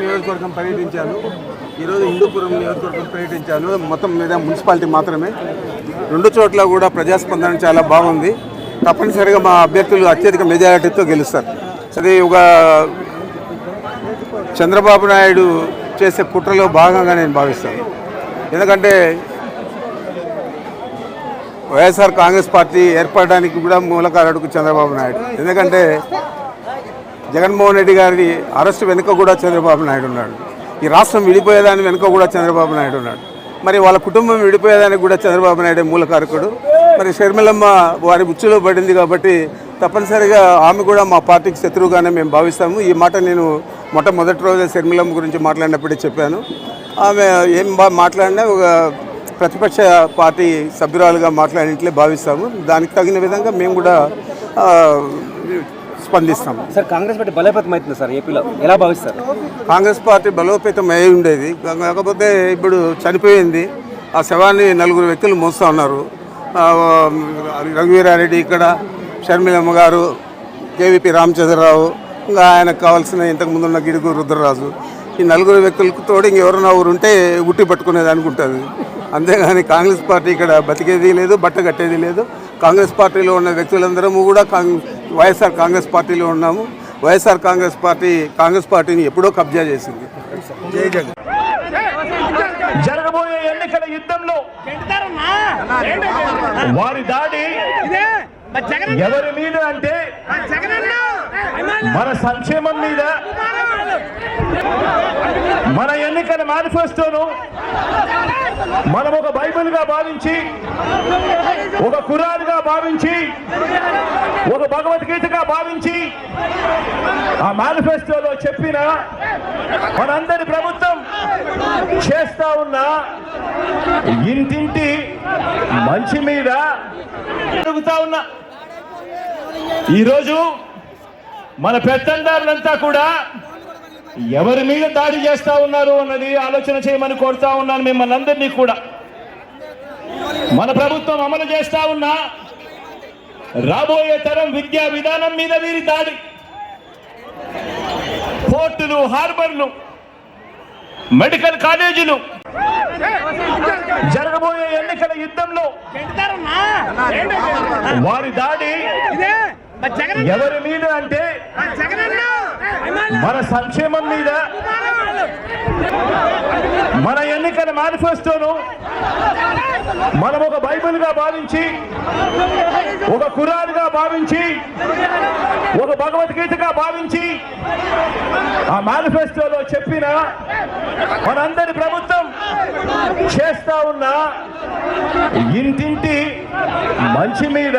నియోజకవర్గం పర్యటించాను. ఈరోజు హిందూపురం నియోజకవర్గం పర్యటించాను. మొత్తం మీద మున్సిపాలిటీ మాత్రమే. రెండు చోట్ల కూడా ప్రజాస్పందన చాలా బాగుంది. తప్పనిసరిగా మా అభ్యర్థులు అత్యధిక మెజారిటీతో గెలుస్తారు. అది ఒక చంద్రబాబు నాయుడు చేసే కుట్రలో భాగంగా నేను భావిస్తాను. ఎందుకంటే వైఎస్ఆర్ కాంగ్రెస్ పార్టీ ఏర్పడడానికి కూడా మూలకారుడు చంద్రబాబు నాయుడు. ఎందుకంటే జగన్మోహన్ రెడ్డి గారి అరెస్టు వెనుక కూడా చంద్రబాబు నాయుడు ఉన్నాడు. ఈ రాష్ట్రం విడిపోయేదాని వెనుక కూడా చంద్రబాబు నాయుడు ఉన్నాడు. మరి వాళ్ళ కుటుంబం విడిపోయేదానికి కూడా చంద్రబాబు నాయుడే మూలకారకుడు. మరి షర్మిలమ్మ వారి ఉచ్చులో పడింది కాబట్టి తప్పనిసరిగా ఆమె కూడా మా పార్టీకి శత్రువుగానే మేము భావిస్తాము. ఈ మాట నేను మొట్టమొదటి రోజే షర్మిలమ్మ గురించి మాట్లాడినప్పుడే చెప్పాను. ఆమె ఏం మాట్లాడినా ఒక ప్రతిపక్ష పార్టీ సభ్యురాలుగా మాట్లాడినట్లే భావిస్తాము. దానికి తగిన విధంగా మేము కూడా స్పందిస్తాము. సార్, కాంగ్రెస్ పార్టీ బలోపేతం అవుతుంది సార్ ఏపీలో, ఎలా భావిస్తారు? కాంగ్రెస్ పార్టీ బలోపేతం అయి ఉండేది, కాకపోతే ఇప్పుడు చనిపోయింది. ఆ శవాన్ని 4 వ్యక్తులు మోస్తూ ఉన్నారు. రఘువీరారెడ్డి ఇక్కడ, షర్మిలమ్మ గారు, కేవీపీ రామచంద్రరావు, ఇంకా ఆయనకు కావాల్సిన ఇంతకుముందున్న గిడుగు రుద్రరాజు. ఈ 4 వ్యక్తులకు తోడు ఇంకెవరన్నా ఉంటే ఉట్టి పట్టుకునేది అనుకుంటుంది. అంతేగాని కాంగ్రెస్ పార్టీ ఇక్కడ బతికేది లేదు, బట్ట కట్టేది లేదు. కాంగ్రెస్ పార్టీలో ఉన్న వ్యక్తులందరము కూడా వైఎస్ఆర్ కాంగ్రెస్ పార్టీలో ఉన్నాము. వైఎస్ఆర్ కాంగ్రెస్ పార్టీని ఎప్పుడో కబ్జా చేసింది. జై జగన్. జరగబోయే ఎన్నికల యుద్ధంలో వారి దాడి ఎవరి మీద అంటే మన సంక్షేమం మీద, మన ఎన్నికల మేనిఫెస్టోను మనం ఒక బైబిల్గా భావించి, ఒక ఖురాన్గా భావించి, ఒక భగవద్గీతగా భావించి ఆ మేనిఫెస్టోలో చెప్పిన మనందరి ప్రభుత్వం చేస్తా ఉన్న ఇంటింటి మంచి మీద అడుగుతా ఉన్నా. ఈరోజు మన పెత్తందారులంతా కూడా ఎవరి మీద దాడి చేస్తా ఉన్నారు అన్నది ఆలోచన చేయమని కోరుతా ఉన్నాను మిమ్మల్ని అందరినీ కూడా. మన ప్రభుత్వం అమలు చేస్తా ఉన్న రాబోయే తరం విద్యా విధానం మీద వీరి దాడి, పోర్టులు, హార్బర్లు, మెడికల్ కాలేజీలు, జరగబోయే ఎన్నికల యుద్ధంలో వారి దాడి ఎవరి మీద అంటే మన సంక్షేమం మీద, మన ఎన్నికల మేనిఫెస్టోను మనం ఒక బైబిల్గా భావించి, ఒక ఖురాన్గా భావించి, ఒక భగవద్గీతగా భావించి ఆ మేనిఫెస్టోలో చెప్పిన మనందరి ప్రభుత్వం చేస్తా ఉన్న ఇంటింటి మంచి మీద